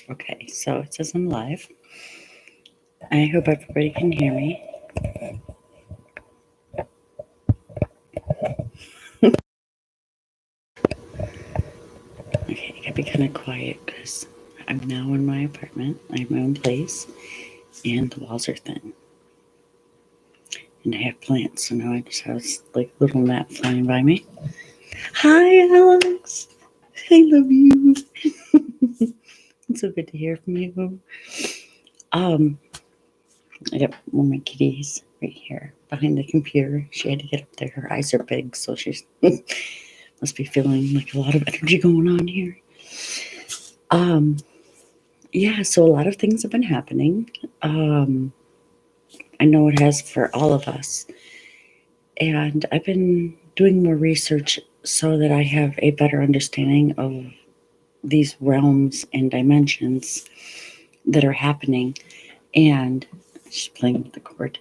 Okay, so it says I'm live. I hope everybody can hear me. Okay, I gotta be kind of quiet because I'm now in my apartment. I have my own place, and the walls are thin. And I have plants, so now I just have this like little gnat flying by me. Hi, Alex. I love you. It's so good to hear from you. Um, I got one of my kitties right here behind the computer. She had to get up there. Her eyes are big, so she's must be feeling like a lot of energy going on here. Um, yeah, so a lot of things have been happening. Um, I know it has for all of us. And I've been doing more research so that I have a better understanding of these realms and dimensions that are happening. And she's playing with the cord.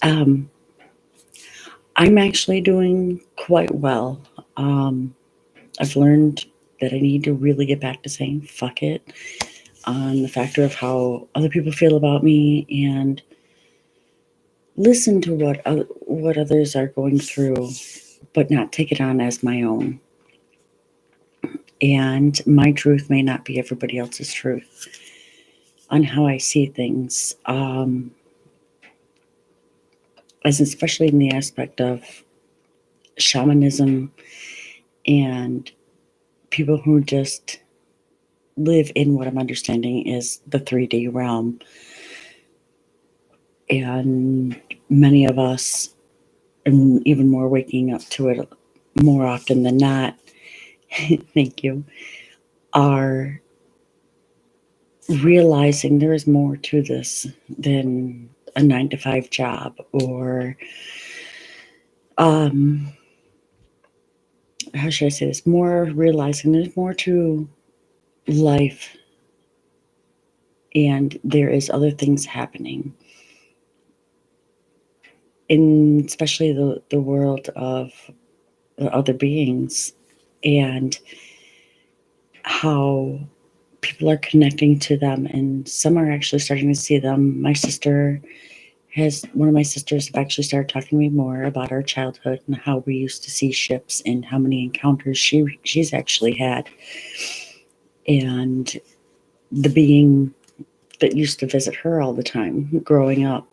Um, I'm actually doing quite well. I've learned that I need to really get back to saying fuck it on the factor of how other people feel about me and listen to what others are going through, but not take it on as my own. And my truth may not be everybody else's truth on how I see things, as especially in the aspect of shamanism and people who just live in what I'm understanding is the 3D realm. And many of us, and even more waking up to it more often than not, thank you, are realizing there is more to this than a 9 to 5 job or um how should I say this, more realizing there's more to life and there is other things happening in especially the world of other beings and how people are connecting to them and some are actually starting to see them. One of my sisters have actually started talking to me more about our childhood and how we used to see ships and how many encounters she's actually had. And the being that used to visit her all the time growing up.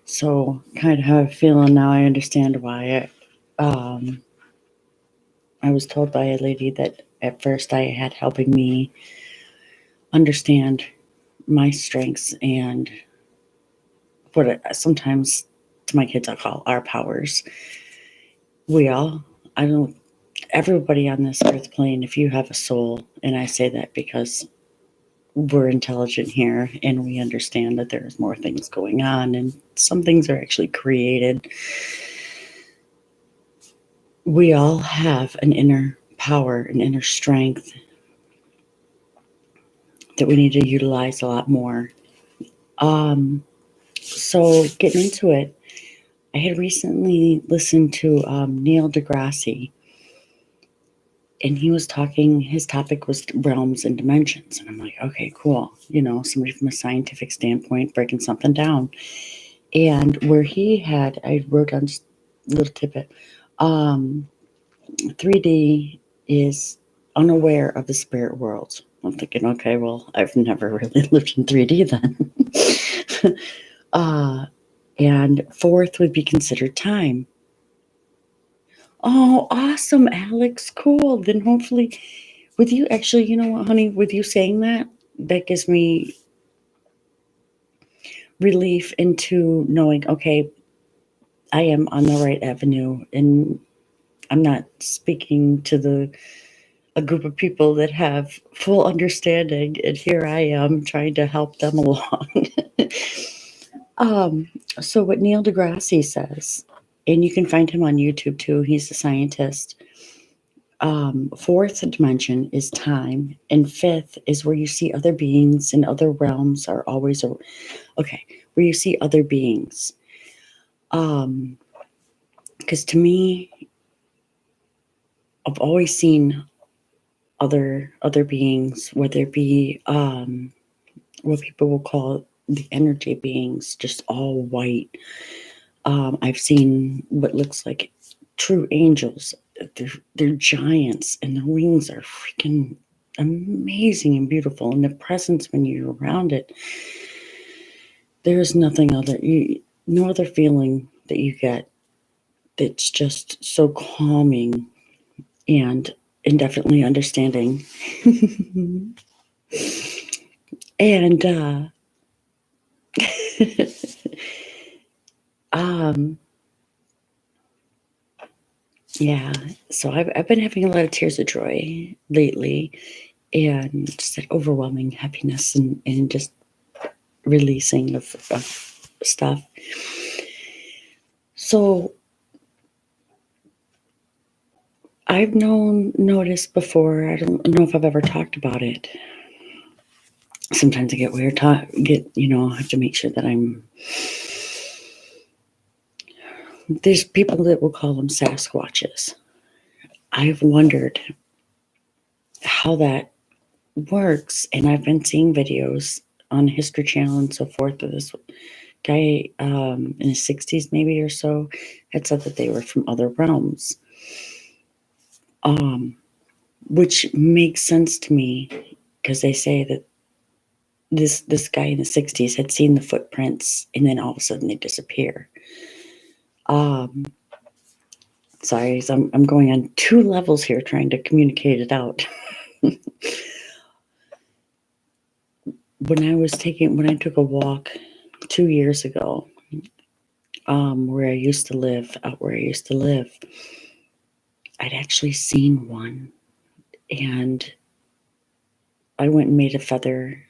So kind of have a feeling now I understand why I was told by a lady that at first I had helping me understand my strengths and sometimes to my kids I'll call our powers. We all, I don't, everybody on this earth plane, if you have a soul, and I say that because we're intelligent here and we understand that there's more things going on and some things are actually created. We all have an inner power, an inner strength that we need to utilize a lot more. So getting into it, I had recently listened to Neil deGrasse, and he was talking, his topic was realms and dimensions. And I'm like, okay, cool. Somebody from a scientific standpoint breaking something down. And where I wrote down just a little tidbit. 3D is unaware of the spirit world. I'm thinking, okay, well, I've never really lived in 3D then. And fourth would be considered time. Oh, awesome, Alex. Cool. Then hopefully, with you, actually, you know what, honey? With you saying that, that gives me relief into knowing, okay, I am on the right avenue and I'm not speaking to a group of people that have full understanding, and here I am trying to help them along. um, so what Neil deGrasse says, and you can find him on YouTube too. He's a scientist. Fourth dimension is time, and fifth is where you see other beings and other realms are always okay. Where you see other beings, because to me, I've always seen other beings, whether it be what people will call the energy beings, just all white. I've seen what looks like true angels. They're giants, and their wings are freaking amazing and beautiful. And the presence when you're around it, there's nothing other no other feeling that you get that's just so calming and definitely understanding. And um yeah, so I've been having a lot of tears of joy lately, and just that overwhelming happiness, and just releasing of stuff. So I've noticed before, I don't know if I've ever talked about it. Sometimes I get weird I have to make sure that there's people that will call them Sasquatches. I've wondered how that works, and I've been seeing videos on History Channel and so forth of this guy in his 60s maybe or so had said that they were from other realms, which makes sense to me because they say that this guy in the 60s had seen the footprints and then all of a sudden they disappear. Sorry, so I'm going on two levels here trying to communicate it out. When I took a walk 2 years ago, where I used to live, I'd actually seen one, and I went and made a feather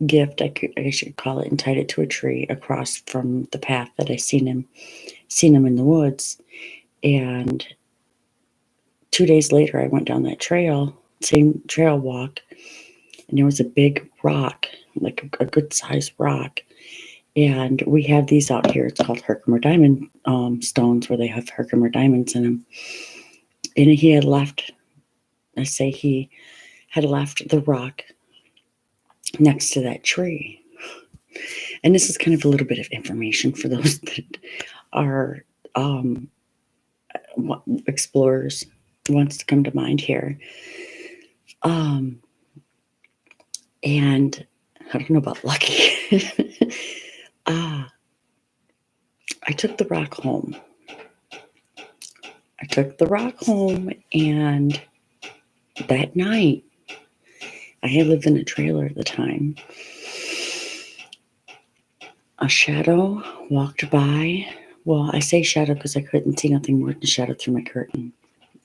gift, I should call it, and tied it to a tree across from the path that I seen him in the woods. And 2 days later, I went down that same trail walk, and there was a big rock, like a good sized rock. And we have these out here. It's called Herkimer diamond stones, where they have Herkimer diamonds in them. And he had left the rock next to that tree. And this is kind of a little bit of information for those that are explorers, wants to come to mind here. And I don't know about lucky. I took the rock home. And that night, I had lived in a trailer at the time. A shadow walked by. Well, I say shadow because I couldn't see nothing more than a shadow through my curtain.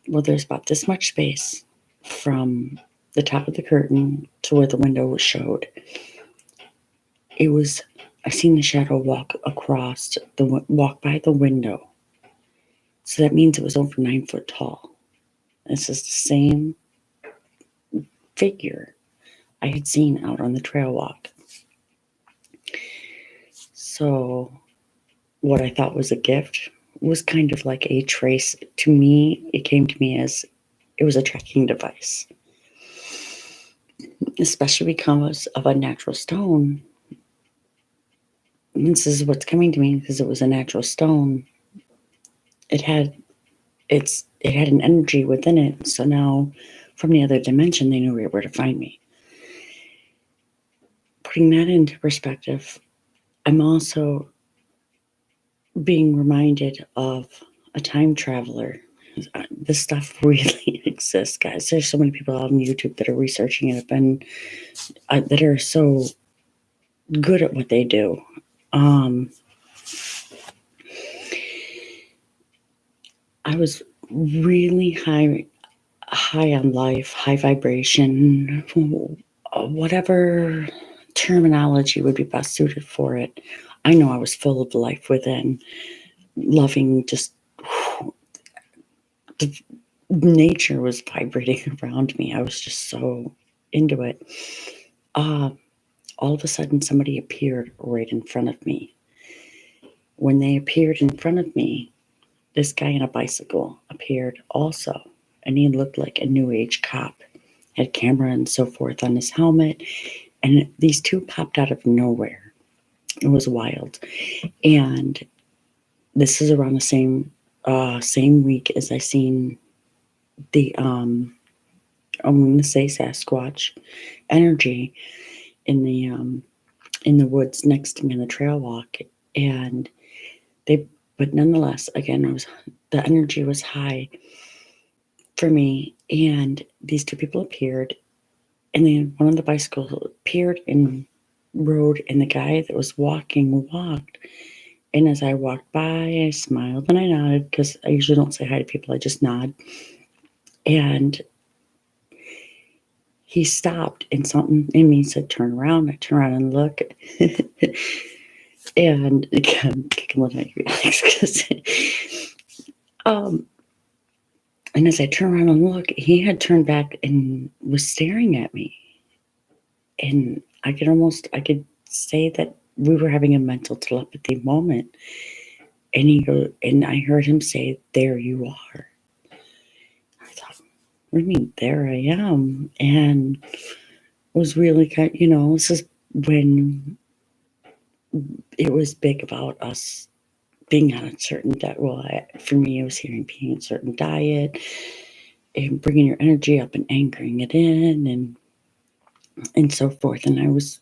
Well, there's about this much space from the top of the curtain to where the window was showed. I seen the shadow walk by the window. So that means it was over 9 foot tall. This is the same figure I had seen out on the trail walk. So what I thought was a gift was kind of like a trace. To me, it came to me as it was a tracking device, especially because of a natural stone. This is what's coming to me because it was a natural stone. It had an energy within it. So now from the other dimension, they knew where to find me. Putting that into perspective, I'm also being reminded of a time traveler. This stuff really exists, guys. There's so many people out on YouTube that are researching it and that are so good at what they do. I was really high on life, high vibration, whatever terminology would be best suited for it. I know I was full of life within, loving, just the nature was vibrating around me. I was just so into it. All of a sudden, somebody appeared right in front of me. When they appeared in front of me, this guy on a bicycle appeared also. and he looked like a new age cop, had camera and so forth on his helmet, and these two popped out of nowhere. It was wild. And this is around the same week as I seen the I'm going to say Sasquatch energy in the woods next to me on the trail walk. And but nonetheless, again, the energy was high for me. And these two people appeared, and then one of the bicycles appeared and rode, and the guy that was walking walked. And as I walked by, I smiled and I nodded, because I usually don't say hi to people, I just nod. And he stopped, and something in me said, turn around. I turn around and look. And again, kicking little because and as I turned around and look, he had turned back and was staring at me. And I could say that we were having a mental telepathy moment. And I heard him say, there you are. I thought, what do you mean, there I am? And it was really kind of, this is when it was big about us being on a certain diet. Well, for me, it was hearing being on a certain diet and bringing your energy up and anchoring it in and so forth. And I was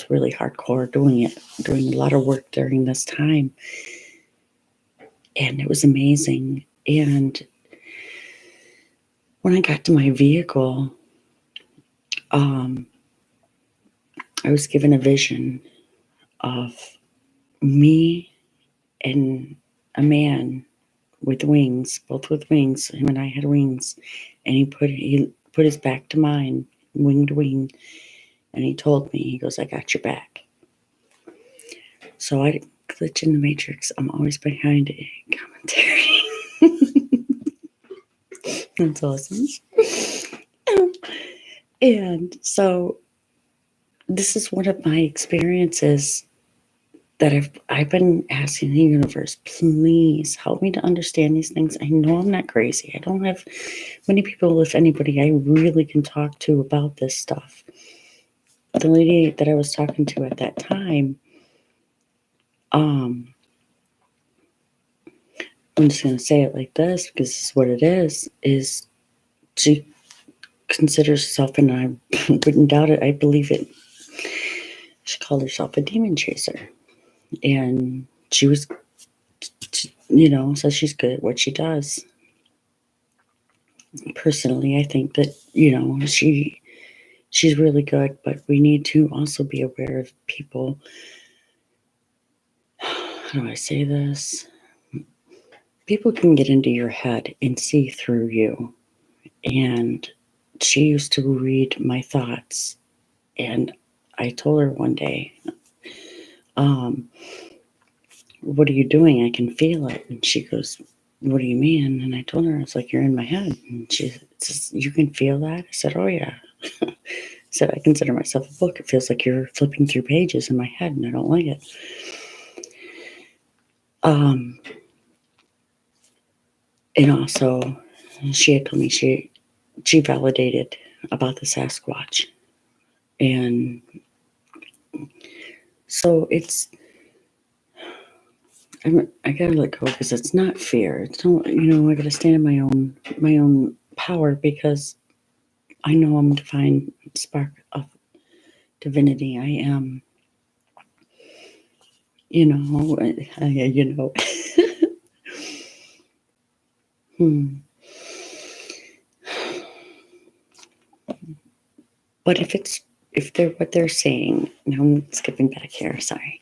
really hardcore doing a lot of work during this time. And it was amazing. And when I got to my vehicle, I was given a vision of me and a man with wings, both with wings. Him and I had wings. And he put his back to mine, wing to wing. And he told me, he goes, I got your back. So I glitch in the matrix. I'm always behind a commentary. That's awesome. And so this is one of my experiences that I've been asking the universe, please help me to understand these things. I know I'm not crazy. I don't have many people, if anybody, I really can talk to about this stuff. The lady that I was talking to at that time, I'm just going to say it like this because this is what it is she considers herself, and I wouldn't doubt it, I believe it, she called herself a demon chaser. And she was, so she's good at what she does. Personally, I think that, she's really good, but we need to also be aware of people. How do I say this? People can get into your head and see through you. And she used to read my thoughts. And I told her one day, what are you doing? I can feel it. And she goes, what do you mean? And I told her, it's like, you're in my head. And she says, you can feel that? I said, oh yeah. I said, I consider myself a book. It feels like you're flipping through pages in my head, and I don't like it. And also, she had told me she validated about the Sasquatch. And so I gotta let go, because it's not fear. It's don't, I gotta stand in my own power, because I know I'm a divine spark of divinity. I am, But if they're what they're saying, now I'm skipping back here, sorry.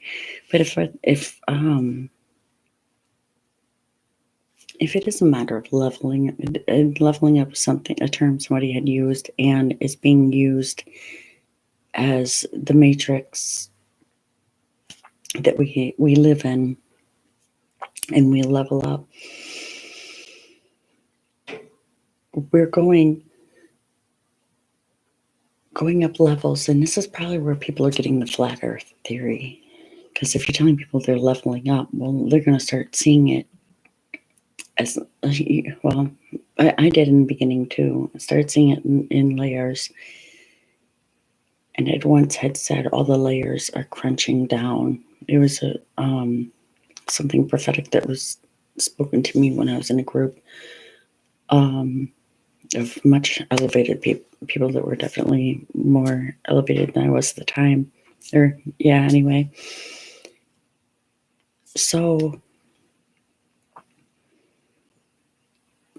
But if it is a matter of leveling up something, a term somebody had used and is being used as the matrix that we live in, and we level up, we're going up levels. And this is probably where people are getting the flat earth theory, because if you're telling people they're leveling up, well, they're going to start seeing it as, well, I did in the beginning too. I started seeing it in layers. And it once had said all the layers are crunching down. It was something prophetic that was spoken to me when I was in a group of much elevated people that were definitely more elevated than I was at the time. Or, yeah, anyway. So,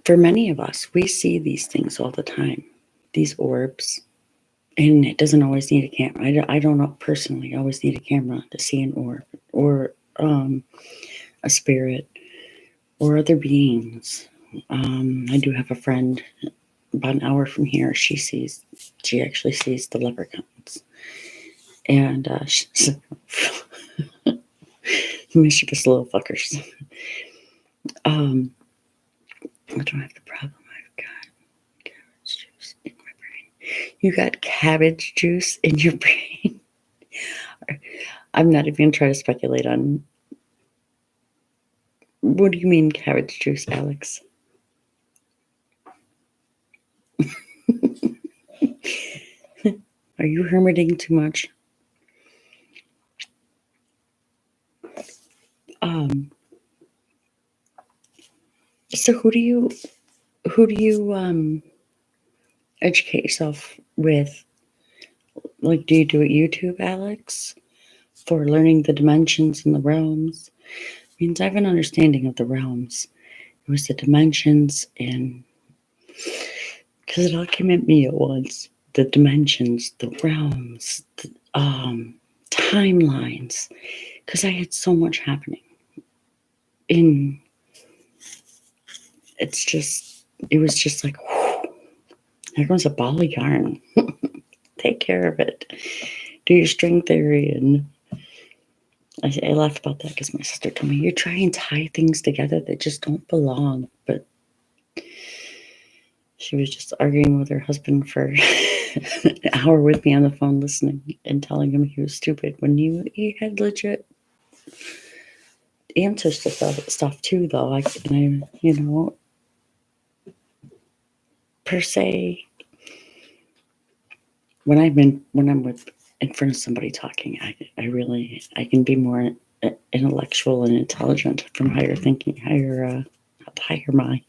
for many of us, we see these things all the time, these orbs. And it doesn't always need a camera. I don't know personally always need a camera to see an orb or a spirit or other beings. I do have a friend about an hour from here. She actually sees the leprechauns, and she's mischievous little fuckers. What do I have the problem? I've got cabbage juice in my brain. You got cabbage juice in your brain. I'm not even gonna try to speculate on. What do you mean cabbage juice, Alex? Are you hermiting too much? So who do you educate yourself with? Like, do you do it YouTube, Alex, for learning the dimensions and the realms? Means I have an understanding of the realms. It was the dimensions, and because it all came at me at once. The dimensions, the realms, the timelines. Because I had so much happening. In it was just like, whew, here comes a ball of yarn. Take care of it. Do your string theory. And I laughed about that because my sister told me, you try and tie things together that just don't belong. But she was just arguing with her husband for an hour with me on the phone, listening and telling him he was stupid when he had legit answers to stuff too, though. Per se, when I'm in front of somebody talking, I can be more intellectual and intelligent from higher thinking, higher mind.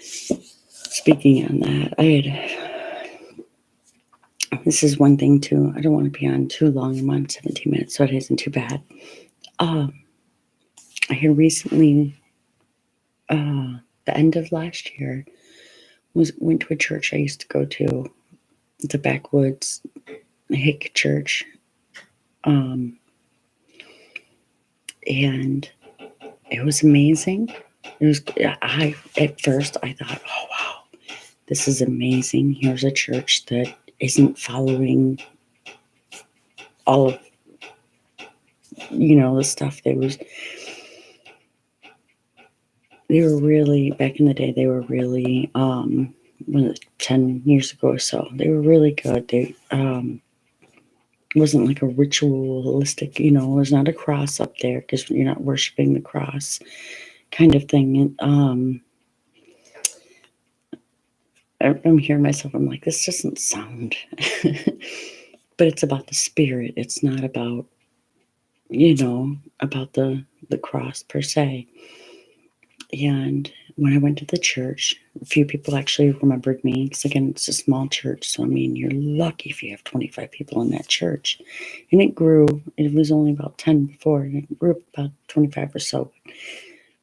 Speaking on that, this is one thing too. I don't want to be on too long. I'm on 17 minutes, so it isn't too bad. I had recently, the end of last year, went to a church I used to go to, the backwoods hick church, and it was amazing. At first I thought, oh wow, this is amazing. Here's a church that isn't following all of the stuff they were really, back in the day, they were really 10 years ago or so, they were really good. They it wasn't like a ritualistic, there's not a cross up there because you're not worshiping the cross kind of thing. And I'm hearing myself, I'm like, this doesn't sound but it's about the spirit. It's not about about the cross per se. And when I went to the church, a few people actually remembered me because, again, it's a small church. So, I mean, you're lucky if you have 25 people in that church. And it grew. It was only about 10 before, and it grew up about 25 or so.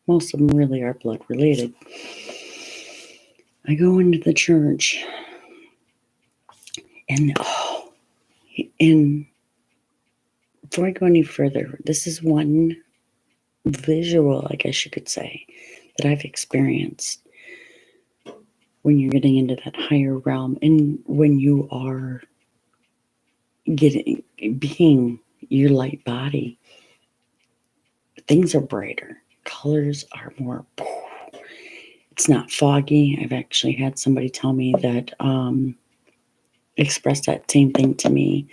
Most of them really are blood related. I go into the church, and before I go any further, this is one visual, I guess you could say, that I've experienced when you're getting into that higher realm and when you are being your light body. Things are brighter, colors are more, it's not foggy. I've actually had somebody tell me that expressed that same thing to me.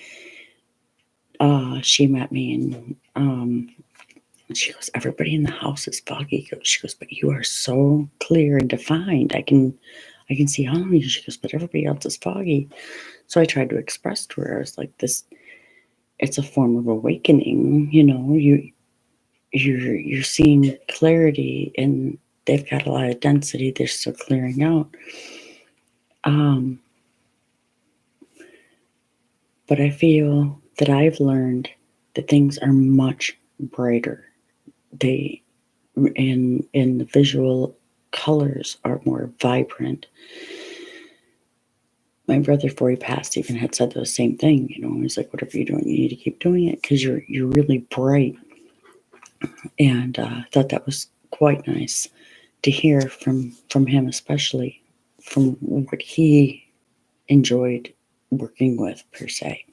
She met me in And she goes, everybody in the house is foggy. She goes, but you are so clear and defined. I can see all of you. She goes, but everybody else is foggy. So I tried to express to her, I was like, this, it's a form of awakening. You're seeing clarity, and they've got a lot of density. They're still clearing out. But I feel that I've learned that things are much brighter. They and the visual colors are more vibrant. My brother, before he passed, even had said the same thing. He's like, "Whatever you're doing, you need to keep doing it because you're really bright." And I thought that was quite nice to hear from him, especially from what he enjoyed working with per se.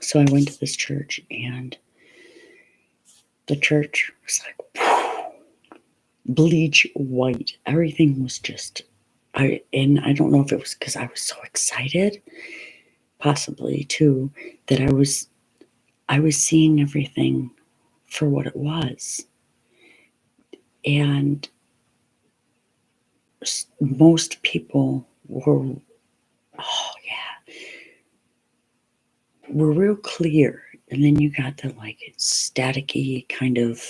So I went to this church, and the church was like bleach white. Everything was just, I don't know if it was because I was so excited, possibly too, that I was seeing everything for what it was. And most people were, were real clear. And then you got the like staticky kind of,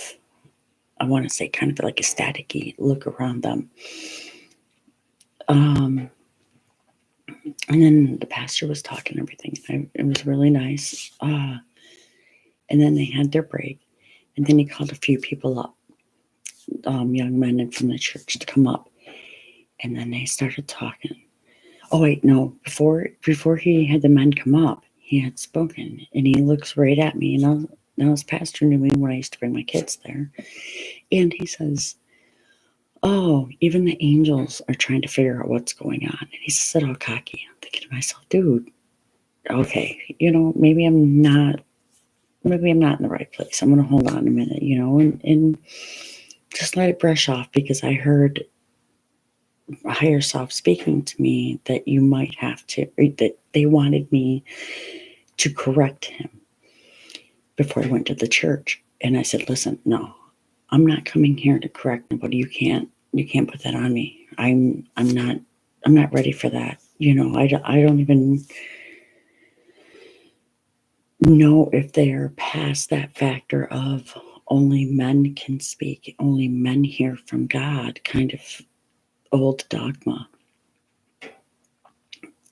I want to say kind of like a staticky look around them. And then the pastor was talking everything. It was really nice. And then they had their break. And then he called a few people up, young men from the church, to come up. And then they started talking. Oh, wait, no. Before he had the men come up, he had spoken. And he looks right at me. And now his pastor knew me when I used to bring my kids there. And he says, "Oh, even the angels are trying to figure out what's going on." And he said, all cocky. I'm thinking to myself, dude, okay, maybe I'm not in the right place. I'm going to hold on a minute, and just let it brush off, because I heard a higher self speaking to me that you might have to, that they wanted me to correct him before I went to the church. And I said, listen, no, I'm not coming here to correct nobody. You can't put that on me. I'm not ready for that. I don't even know if they are past that factor of only men can speak, only men hear from God kind of old dogma.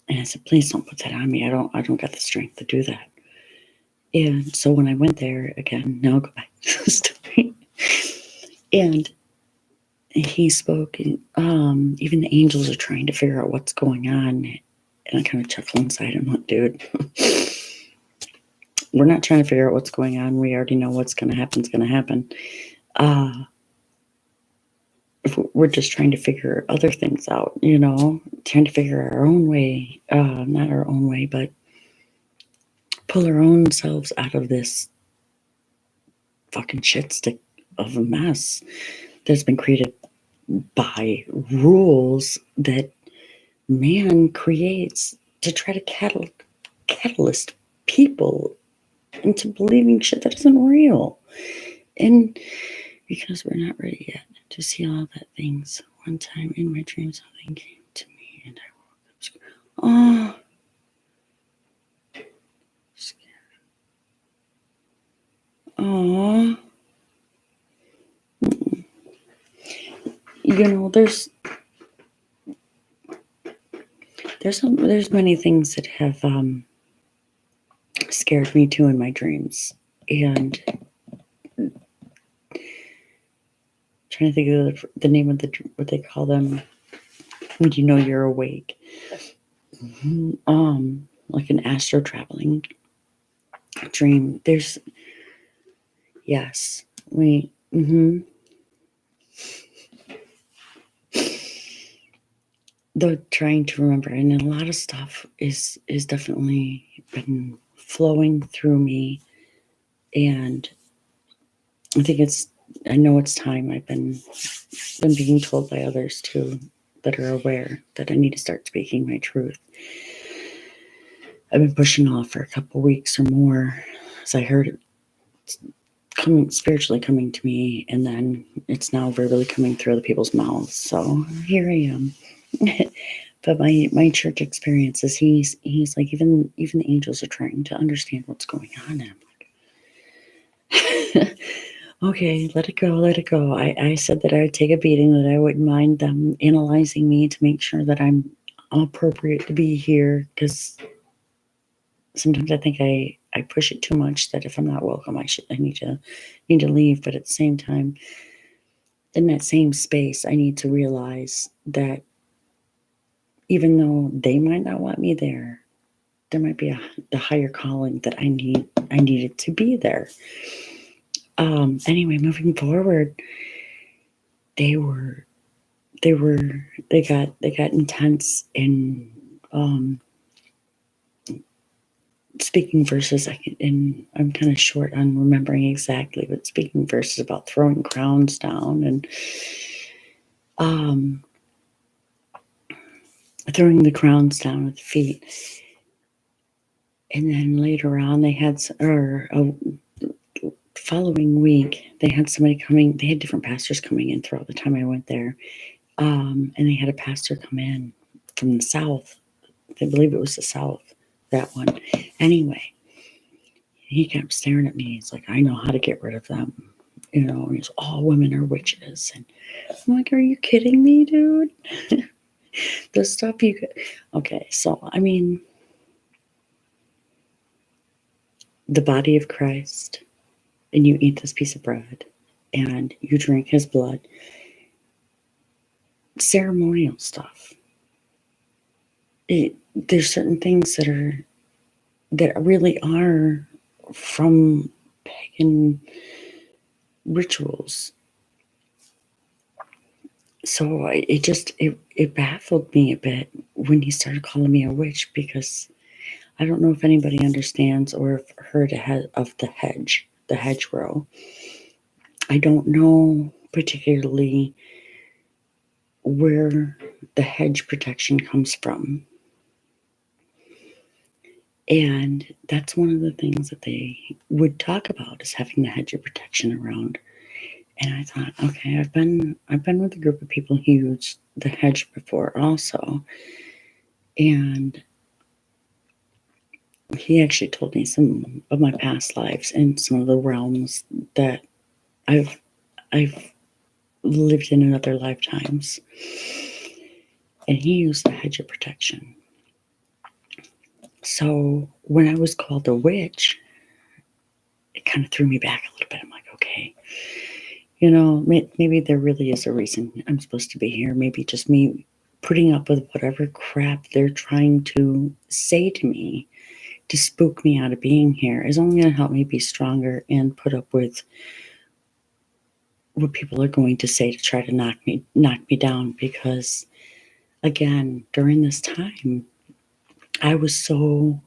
And I said, please don't put that on me. I don't got the strength to do that. And so when I went there again, now I'll go back to the story. And he spoke, and even the angels are trying to figure out what's going on. And I kind of chuckle inside. I'm like, dude, we're not trying to figure out what's going on. We already know what's going to happen is going to happen. We're just trying to figure other things out, trying to figure our own way, not our own way, but pull our own selves out of this fucking shit stick of a mess that's been created by rules that man creates to try to catalyst people into believing shit that isn't real. And because we're not ready yet to see all that things, one time in my dreams, something came to me and I woke up scared. Oh, there's many things that have scared me too in my dreams, and trying to think of the name of what they call them when you're awake. Like an astro traveling dream. Yes, though trying to remember, and a lot of stuff is definitely been flowing through me, and I know it's time. I've been being told by others too that are aware that I need to start speaking my truth. I've been pushing off for a couple weeks or more, as I heard coming to me, and then it's now verbally coming through other people's mouths. So here I am. But my church experiences, he's like, even the angels are trying to understand what's going on. And I'm like, okay, let it go, let it go. I said that I would take a beating, that I wouldn't mind them analyzing me to make sure that I'm appropriate to be here, because sometimes I think I push it too much, that if I'm not welcome, I need to leave. But at the same time, in that same space, I need to realize that even though they might not want me there might be the higher calling that I needed to be there. Anyway, moving forward, they got intense in speaking verses. I'm kind of short on remembering exactly, but speaking verses about throwing crowns down and throwing the crowns down at the feet. And then later on, they had, following week, they had somebody coming. They had different pastors coming in throughout the time I went there. And they had a pastor come in from the South. I believe it was the South, that one. Anyway, he kept staring at me. He's like, I know how to get rid of them. He's all women are witches. And I'm like, are you kidding me, dude? The stuff you could. Okay, so, I mean, the body of Christ, and you eat this piece of bread, and you drink his blood. Ceremonial stuff. There's certain things that really are from pagan rituals. So it baffled me a bit when he started calling me a witch, because I don't know if anybody understands or have heard of the hedgerow. I don't know particularly where the hedge protection comes from. And that's one of the things that they would talk about, is having the hedge of protection around. And I thought, okay, I've been with a group of people who used the hedge before also. And he actually told me some of my past lives and some of the realms that I've lived in other lifetimes. And he used the hedge of protection. So when I was called a witch, it kind of threw me back a little bit. I'm like, okay, maybe there really is a reason I'm supposed to be here. Maybe just me putting up with whatever crap they're trying to say to me to spook me out of being here is only going to help me be stronger and put up with what people are going to say to try to knock me down. Because again, during this time, I was so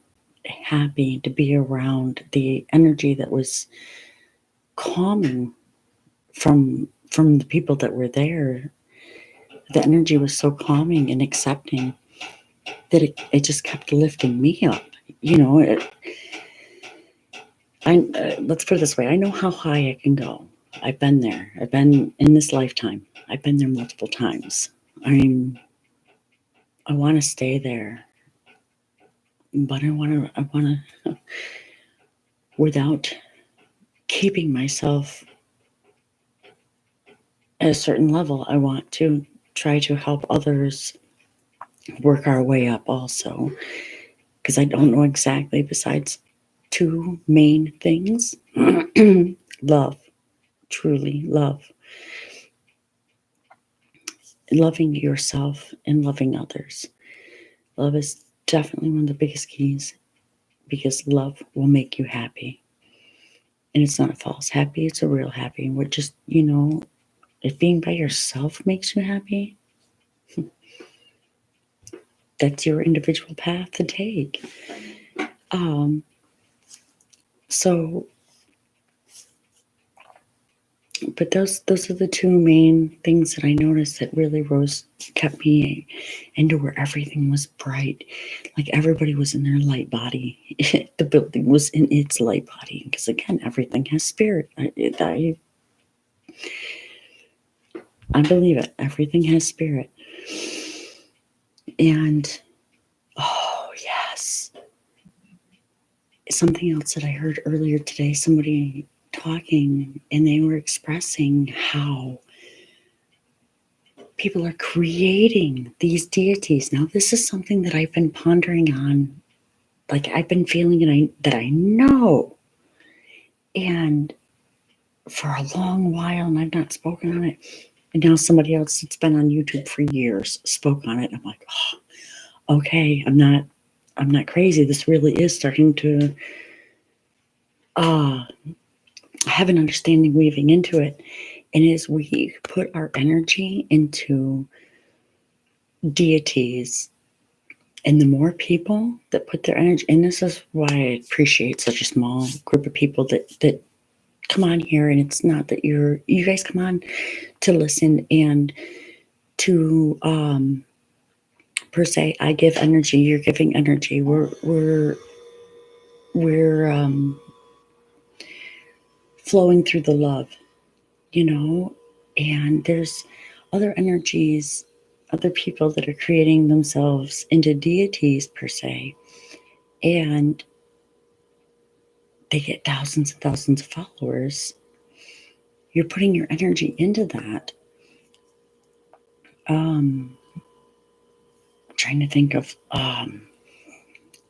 happy to be around the energy that was calming from the people that were there. The energy was so calming and accepting that it just kept lifting me up. Let's put it this way. I know how high I can go. I've been there. I've been in this lifetime. I've been there multiple times. I want to stay there, but I want to, without keeping myself at a certain level, I want to try to help others work our way up also. Because I don't know exactly, besides two main things. Love, truly love. Loving yourself and loving others. Love is definitely one of the biggest keys, because love will make you happy. And it's not a false happy, it's a real happy. And what just, if being by yourself makes you happy, that's your individual path to take. So But those are the two main things that I noticed that really kept me into where everything was bright, like everybody was in their light body. The building was in its light body because again, everything has spirit. I believe it. Everything has spirit. And oh yes, something else that I heard earlier today. Somebody talking, and they were expressing how people are creating these deities. Now, this is something that I've been pondering on. Like I've been feeling that I know, and for a long while, and I've not spoken on it. And now somebody else that's been on YouTube for years spoke on it. I'm like, oh, okay, I'm not crazy. This really is starting to have an understanding weaving into it. And as we put our energy into deities, and the more people that put their energy, and this is why I appreciate such a small group of people that come on here, and it's not that you guys come on to listen and to per se, I give energy, you're giving energy. We're flowing through the love, and there's other energies, other people that are creating themselves into deities per se, and they get thousands and thousands of followers. You're putting your energy into that. I'm trying to think of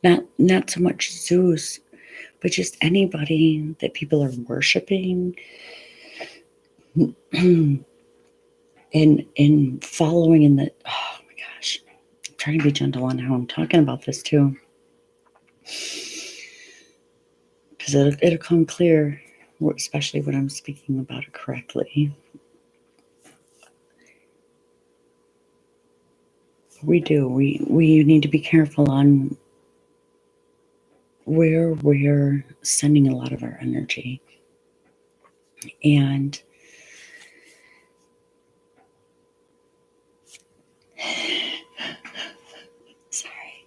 not so much Zeus, but just anybody that people are worshiping and following in the, oh my gosh, I'm trying to be gentle on how I'm talking about this too, because it'll come clear, especially when I'm speaking about it correctly. We need to be careful on where we're sending a lot of our energy. And sorry,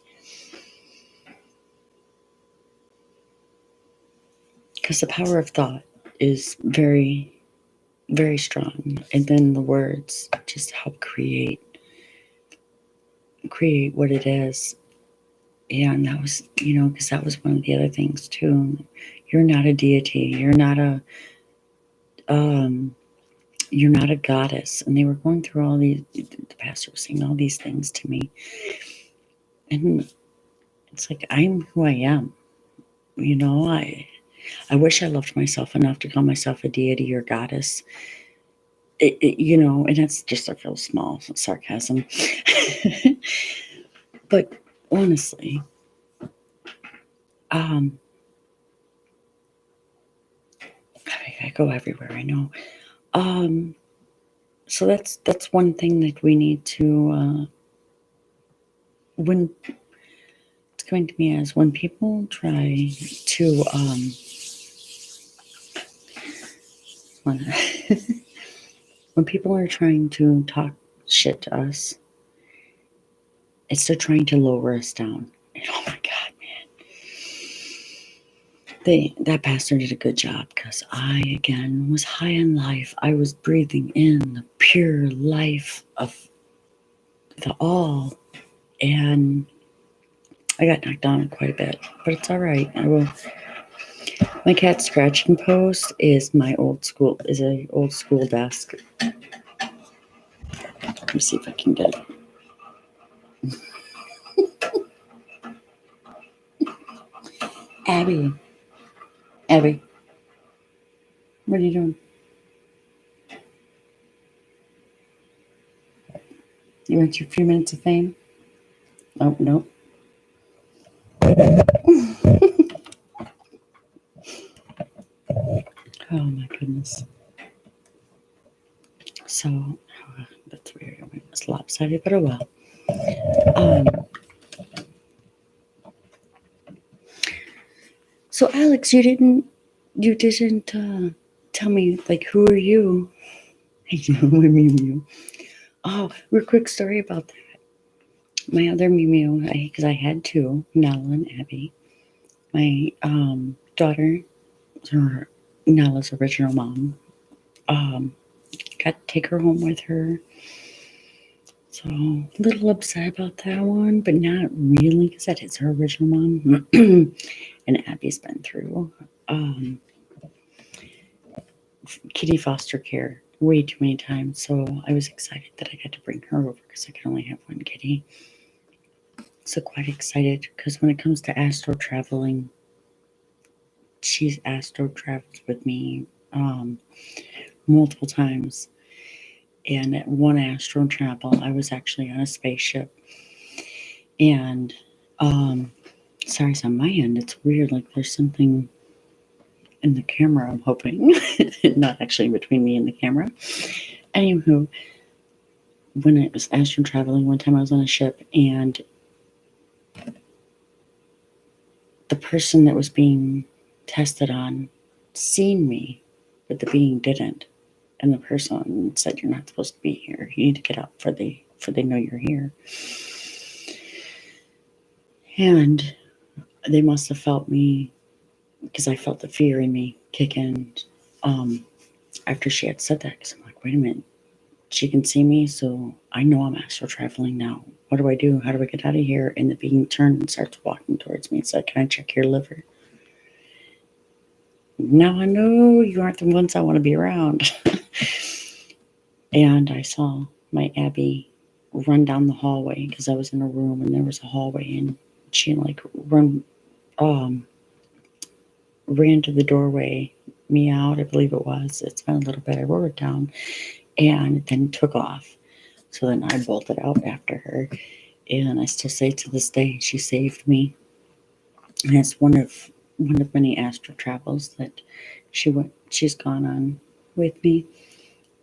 because the power of thought is very, very strong, and then the words just help create what it is. And that was, because that was one of the other things too. You're not a deity. You're not a goddess. And they were going through all these. The pastor was saying all these things to me, and it's like I'm who I am. I wish I loved myself enough to call myself a deity or goddess. And that's just a real small sarcasm. But honestly, I go everywhere, I know. So that's one thing that we need to, when it's going to me as when people try to, when people are trying to talk shit to us, it's they're trying to lower us down. And oh my God, man. That pastor did a good job, because I, again, was high in life. I was breathing in the pure life of the all. And I got knocked down quite a bit, but it's all right. My cat scratching post is a old school desk. Let me see if I can get it. Abby, what are you doing? You want your few minutes of fame? Oh, no. Oh my goodness. So, that's weird. It's lopsided, but oh well. So Alex, you didn't tell me, like, who are you? My Mew Mew. Oh, real quick story about that. My other Mew Mew, because I had two, Nella and Abby. My daughter, Nella's original mom, got to take her home with her. So a little upset about that one, but not really, because that is her original mom. And Abby's been through kitty foster care way too many times. So I was excited that I got to bring her over because I could only have one kitty. So quite excited because when it comes to astro traveling, she's astro traveled with me multiple times. And at one astro travel, I was actually on a spaceship. And sorry, it's on my end. It's weird. Like there's something in the camera, I'm hoping. Not actually between me and the camera. Anywho, when I was astro traveling, one time I was on a ship and the person that was being tested on seen me, but the being didn't. And the person said, "You're not supposed to be here. You need to get out for they know you're here." And they must have felt me because I felt the fear in me kick in after she had said that. Because I'm like, wait a minute, she can see me, so I know I'm astral traveling now. What do I do? How do I get out of here? And the being turned and starts walking towards me and said, "Can I check your liver?" Now I know you aren't the ones I want to be around. And I saw my Abby run down the hallway because I was in a room and there was a hallway, and she like ran to the doorway, meowed, I believe it was. It's been a little bit. I wrote it down and then took off. So then I bolted out after her, and I still say to this day she saved me. And it's one of many astral travels that she's gone on with me.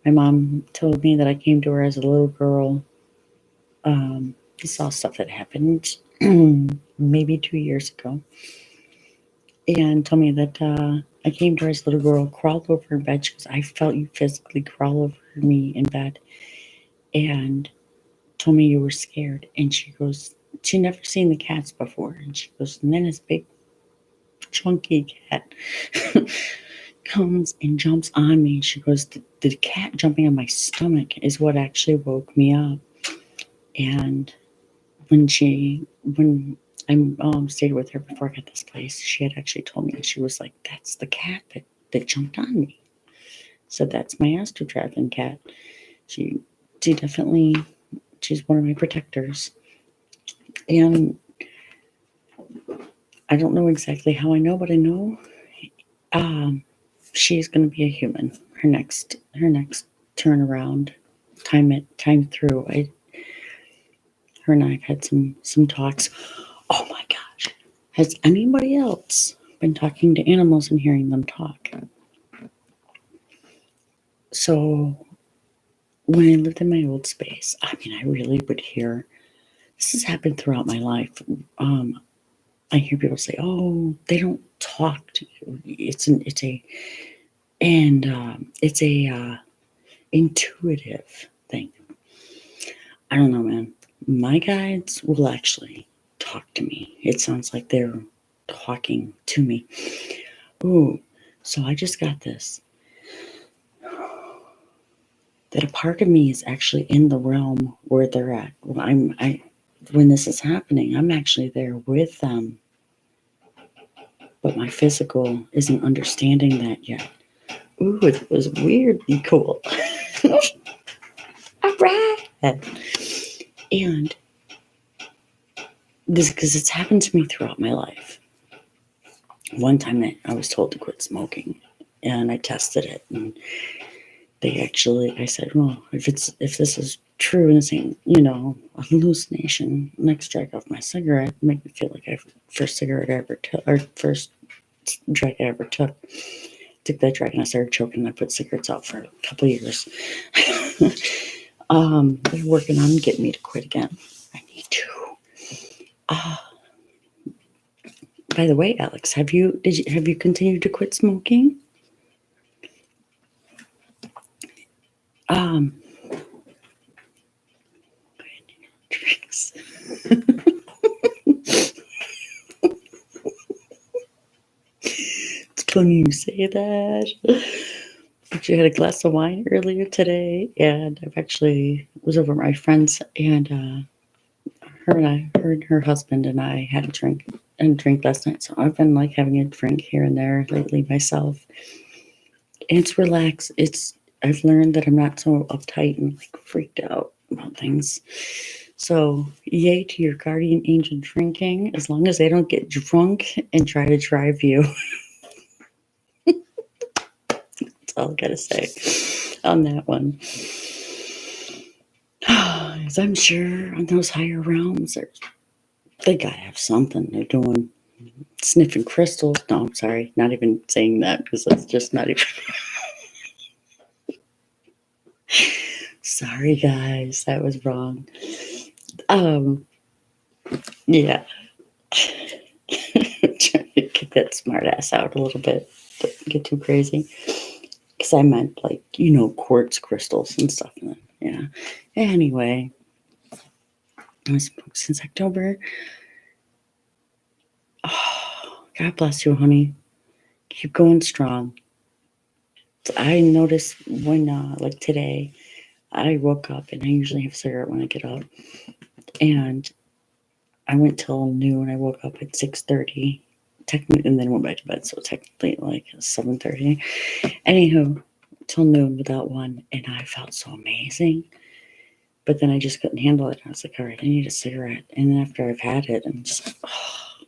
My mom told me that I came to her as a little girl. This all stuff that happened maybe 2 years ago, and told me that I came to her as a little girl, crawled over in bed. She goes, "I felt you physically crawl over me in bed," and told me you were scared. And she goes, she never seen the cats before, and she goes, and then this big chunky cat comes and jumps on me. She goes, the cat jumping on my stomach is what actually woke me up. And when I stayed with her before I got this place, she had actually told me, she was like, "That's the cat that jumped on me." So that's my astro traveling cat. She definitely, she's one of my protectors. And I don't know exactly how I know, but I know she's going to be a human. Her next turnaround, time through. Her and I have had some talks. Oh my gosh, has anybody else been talking to animals and hearing them talk? So when I lived in my old space, I mean, I really would hear. This has happened throughout my life. I hear people say, "Oh, they don't talk to you." It's a intuitive thing. I don't know, man. My guides will actually talk to me. It sounds like they're talking to me. Ooh, so I just got this. That a part of me is actually in the realm where they're at. Well, when this is happening, I'm actually there with them. But my physical isn't understanding that yet. Ooh, it was weirdly cool. All right. And this, because it's happened to me throughout my life. One time I was told to quit smoking, and I tested it, and I said, "Well, if this is true and this ain't, a hallucination, next drag off my cigarette, make me feel like first cigarette I ever took, or first drag I ever took." Took that drag and I started choking. I put cigarettes out for a couple of years. They're working on getting me to quit again. I need to. By the way, Alex, have you continued to quit smoking? Um, drinks. It's funny you say that. But you had a glass of wine earlier today, and I've actually was over at my friend's, and her and her husband and I had a drink last night. So I've been like having a drink here and there lately myself. And it's relaxed. I've learned that I'm not so uptight and like freaked out about things. So yay to your guardian angel drinking, as long as they don't get drunk and try to drive you. That's all I gotta say on that one. As I'm sure on those higher realms, they gotta have something they're doing. Sniffing crystals. No, I'm sorry, not even saying that because that's just not even. Sorry, guys, that was wrong. Um, yeah, trying to kick that smart ass out a little bit. Don't get too crazy. Because I meant like quartz crystals and stuff. Yeah. Anyway, I smoked since October. Oh, God bless you, honey. Keep going strong. I noticed when, like today, I woke up and I usually have a cigarette when I get up, and I went till noon. I woke up at 6:30, technically, and then went back to bed. So technically, like 7:30. Anywho, till noon without one, and I felt so amazing. But then I just couldn't handle it. I was like, all right, I need a cigarette. And then after I've had it, I'm just oh.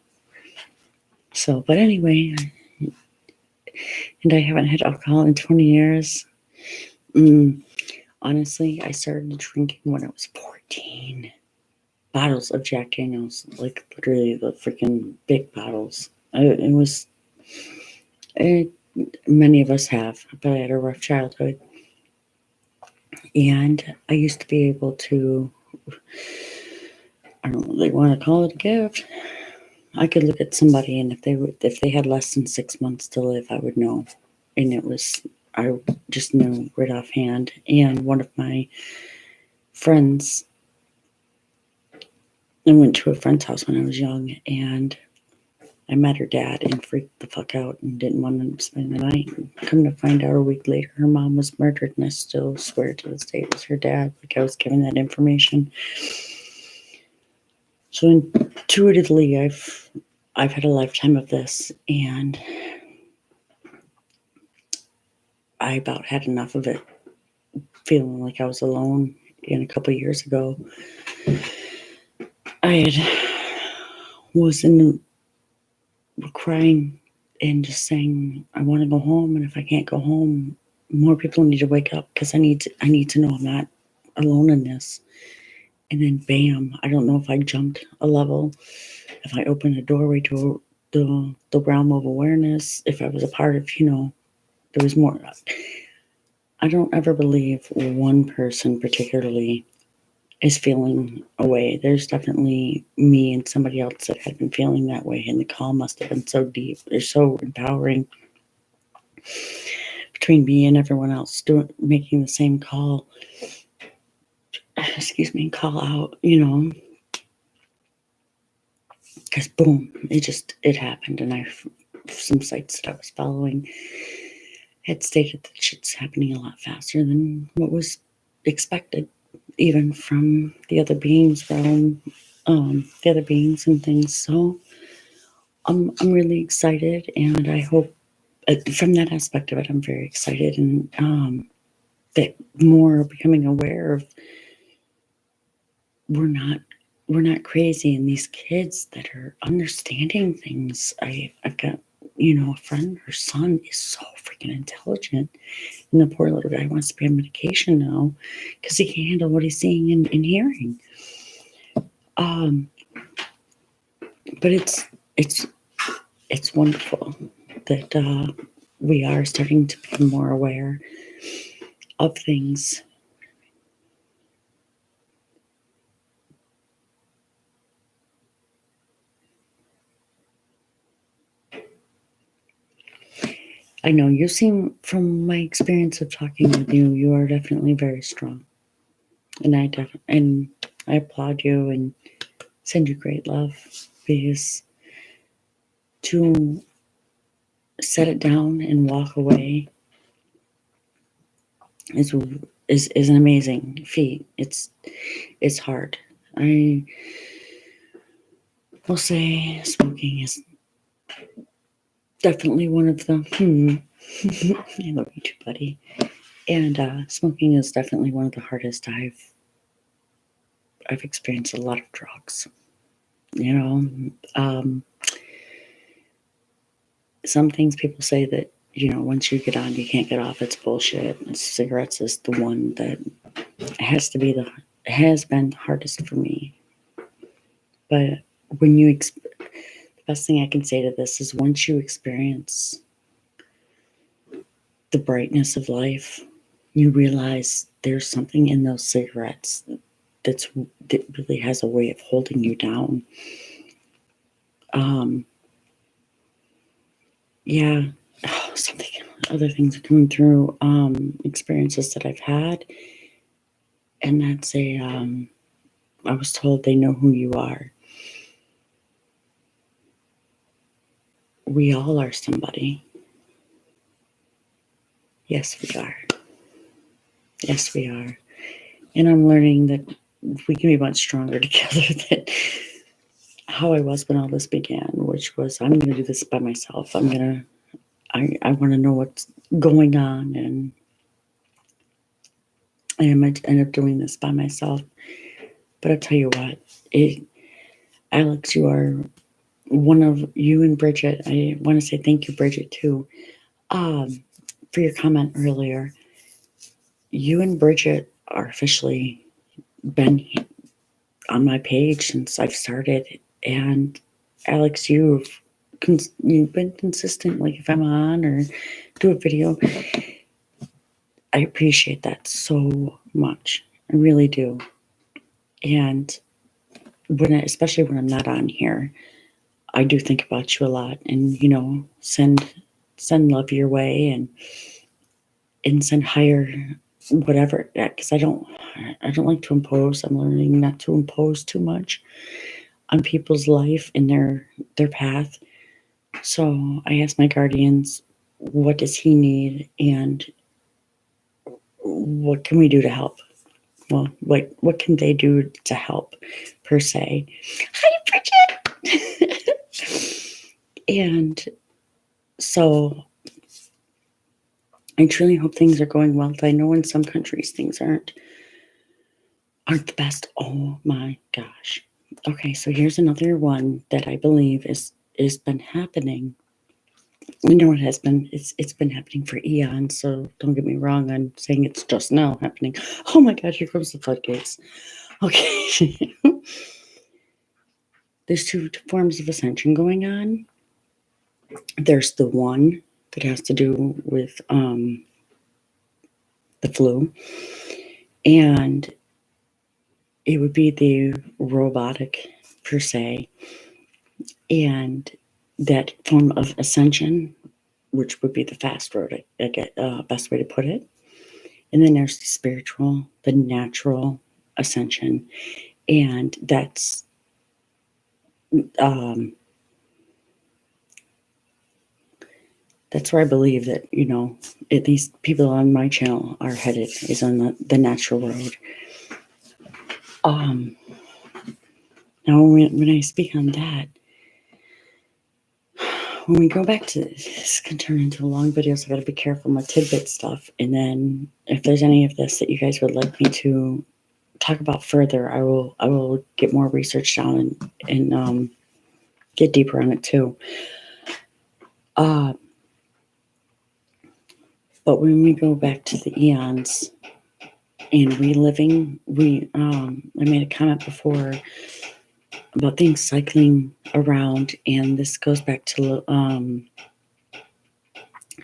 So. But anyway, and I haven't had alcohol in 20 years. Honestly, I started drinking when I was 14. Bottles of Jack Daniels, like literally the freaking big bottles. It was, many of us have, but I had a rough childhood. And I used to be able to, I don't really want to call it a gift. I could look at somebody, and if they had less than 6 months to live, I would know. And I just knew right offhand. And one of my friends, I went to a friend's house when I was young, and I met her dad and freaked the fuck out and didn't want to spend the night. Come to find out a week later, her mom was murdered, and I still swear to this day it was her dad. Like I was given that information. So intuitively, I've had a lifetime of this, and I about had enough of it. Feeling like I was alone. And a couple of years ago, was crying and just saying, I want to go home, and if I can't go home, more people need to wake up because I need to know I'm not alone in this. And then bam, I don't know if I jumped a level, if I opened a doorway to the realm of awareness, if I was a part of, there was more. I don't ever believe one person particularly is feeling a way. There's definitely me and somebody else that had been feeling that way, and the call must have been so deep. They're so empowering between me and everyone else making the same call. Excuse me, call out, because boom, it happened, and some sites that I was following had stated that shit's happening a lot faster than what was expected, even from the other beings realm, the other beings and things. So I'm really excited, and I hope from that aspect of it, I'm very excited, and that more becoming aware of we're not crazy, and these kids that are understanding things. I've got a friend, her son is so freaking intelligent, and the poor little guy wants to be on medication now because he can't handle what he's seeing and hearing. But it's wonderful that we are starting to be more aware of things. I know you seem, from my experience of talking with you, you are definitely very strong. And I applaud you and send you great love, because to set it down and walk away is is an amazing feat. It's hard. I will say smoking is definitely one of the I love you too, buddy. And smoking is definitely one of the hardest. I've experienced a lot of drugs. You know, some things people say that, once you get on, you can't get off. It's bullshit. And cigarettes is the one that has been the hardest for me. But when the best thing I can say to this is, once you experience the brightness of life, you realize there's something in those cigarettes that really has a way of holding you down. Yeah, something, other things are coming through, experiences that I've had, and that's I was told they know who you are. We all are somebody. Yes, we are. Yes, we are. And I'm learning that we can be much stronger together than how I was when all this began, which was, I'm going to do this by myself. I want to know what's going on, and I might end up doing this by myself. But I'll tell you what, Alex, you and Bridget, I want to say thank you, Bridget, too, for your comment earlier. You and Bridget are officially been on my page since I've started. And Alex, you've been consistent. Like, if I'm on or do a video, I appreciate that so much. I really do. And especially when I'm not on here, I do think about you a lot, and send love your way, and send higher whatever, because I don't like to impose. I'm learning not to impose too much on people's life and their path. So I ask my guardians, what does he need, and what can we do to help? Well, what can they do to help, per se? Hi, Bridget. And so I truly hope things are going well. I know in some countries things aren't the best. Oh my gosh. Okay, so here's another one that I believe is been happening. You know, it's been happening for eons, so don't get me wrong, I'm saying it's just now happening. Oh my god, here comes the floodgates. Okay. There's two forms of ascension going on. There's the one that has to do with the flu, and it would be the robotic, per se, and that form of ascension, which would be the fast road, I get best way to put it. And then there's the spiritual, the natural ascension, and um, that's where I believe that, at least people on my channel are headed, is on the natural road. Now, when I speak on that, when we go back to this, can turn into long videos. I got to be careful with tidbit stuff. And then if there's any of this that you guys would like me to talk about further, I will get more research down and get deeper on it too. But when we go back to the eons and reliving, I made a comment before about things cycling around, and this goes back to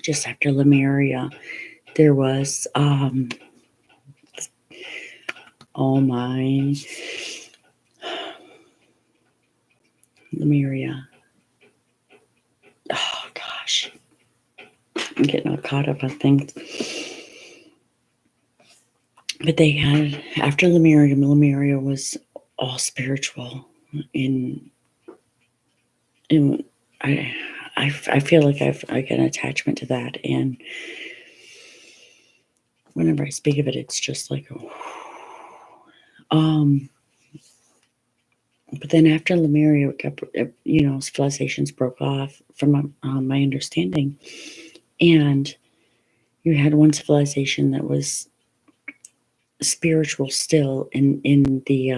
just after Lemuria. There was Lemuria. Oh gosh, I'm getting all caught up on things. But they had, after Lemuria was all spiritual. In I feel like I get an attachment to that, and whenever I speak of it, it's just like, But then after Lemuria, civilizations broke off, from my understanding, and you had one civilization that was spiritual still in the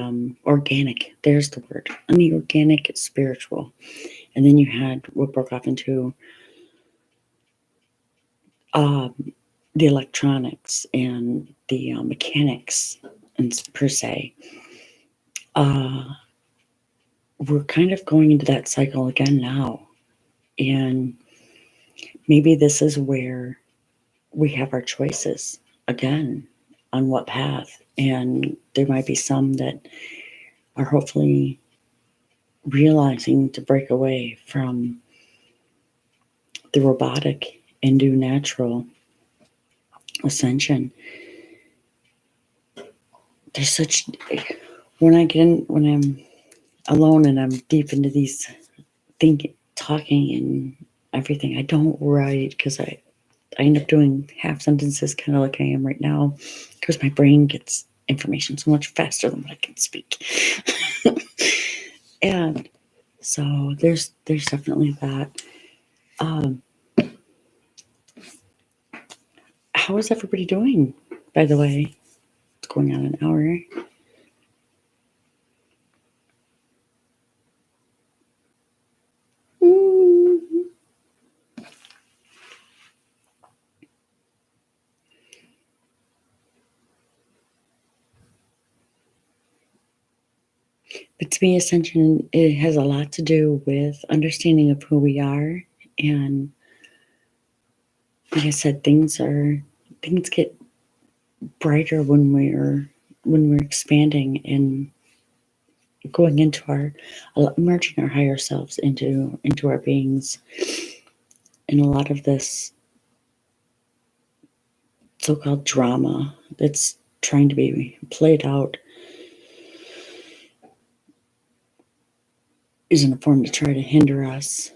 organic. There's the word, in the organic spiritual, and then you had what broke off into the electronics and the mechanics, and per se. We're kind of going into that cycle again now, and maybe this is where we have our choices again on what path. And there might be some that are hopefully realizing to break away from the robotic and do natural ascension. There's such, when I'm alone and I'm deep into these talking and everything, I don't write, because I end up doing half sentences, kind of like I am right now, because my brain gets information so much faster than what I can speak. And so there's definitely that. How is everybody doing, by the way? It's going on an hour. But to me, ascension, it has a lot to do with understanding of who we are. And like I said, things get brighter when we're expanding and going into merging our higher selves into our beings. And a lot of this so-called drama that's trying to be played out isn't a form to try to hinder us.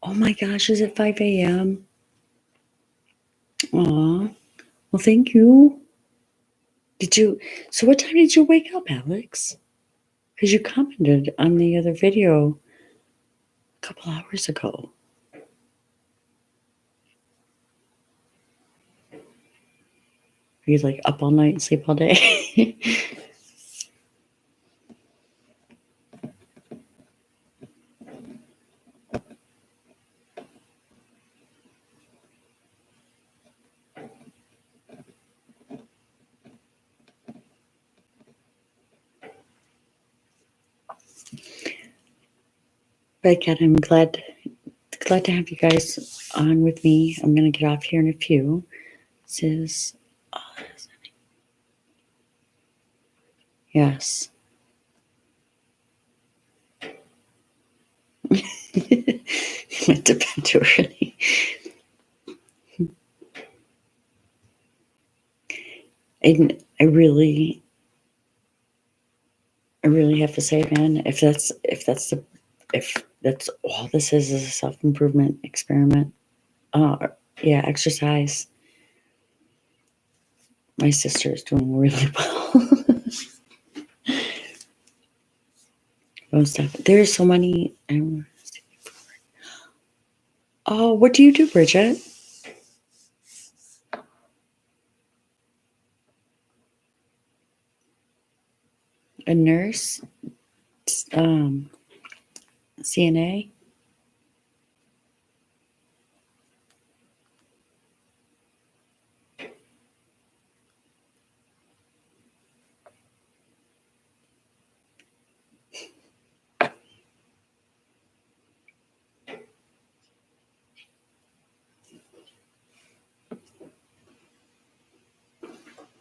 Oh my gosh, is it 5 a.m.? Aw. Well, thank you. So what time did you wake up, Alex? Because you commented on the other video a couple hours ago. Are you like up all night and sleep all day? But again, I'm glad to have you guys on with me. I'm gonna get off here in a few. This is yes. Went to bed too early. And I really have to say, man, if that's all this is a self-improvement experiment. Yeah, exercise. My sister is doing really well. Most stuff. There's so many. Oh, what do you do, Bridget? A nurse? CNA?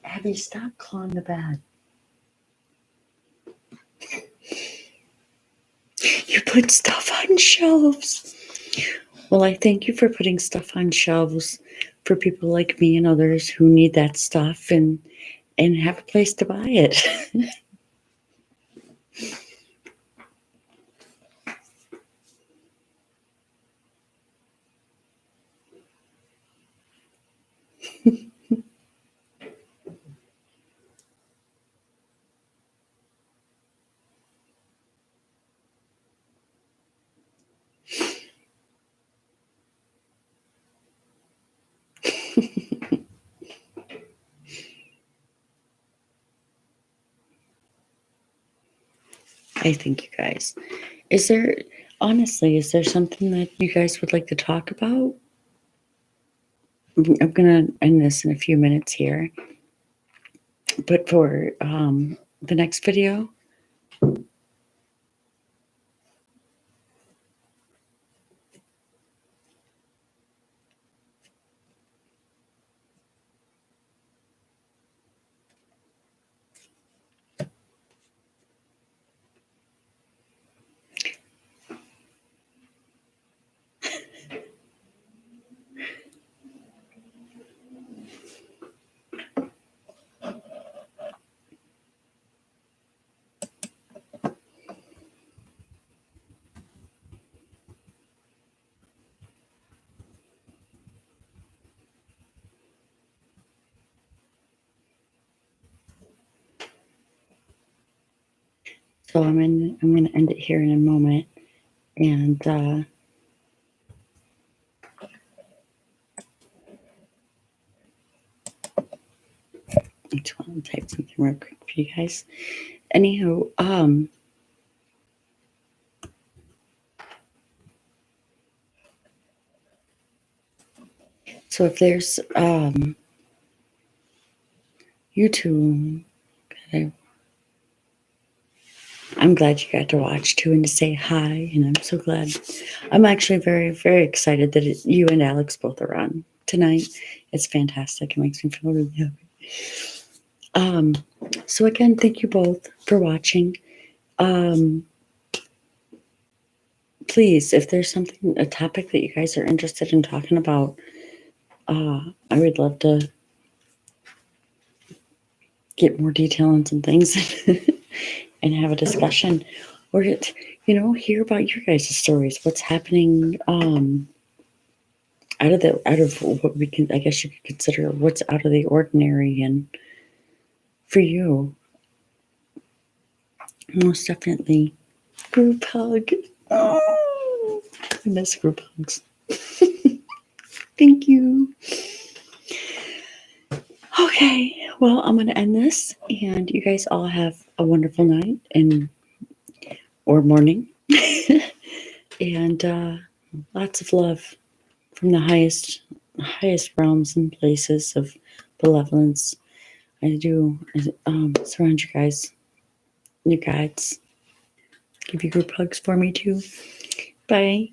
Abby, stop clawing the bed. You put stuff on shelves. Well, I thank you for putting stuff on shelves for people like me and others who need that stuff and have a place to buy it. I thank you guys. Is there, honestly, is there something that you guys would like to talk about? I'm going to end this in a few minutes here. But for the next video, so I'm going to end it here in a moment. And I just want to type something real quick for you guys. Anywho, so if there's YouTube, I'm glad you got to watch too and to say hi. And I'm so glad. I'm actually very, very excited that you and Alex both are on tonight. It's fantastic. It makes me feel really happy. So again, thank you both for watching. Please, if there's something, a topic that you guys are interested in talking about, I would love to get more detail on some things and have a discussion, or hear about your guys' stories. What's happening out of what we can, I guess you could consider what's out of the ordinary, and for you, most definitely, group hug. Oh, I miss group hugs. Thank you. Okay, well, I'm going to end this, and you guys all have a wonderful night or morning, and lots of love from the highest realms and places of benevolence. I do surround you guys, your guides. Give you group hugs for me too. Bye.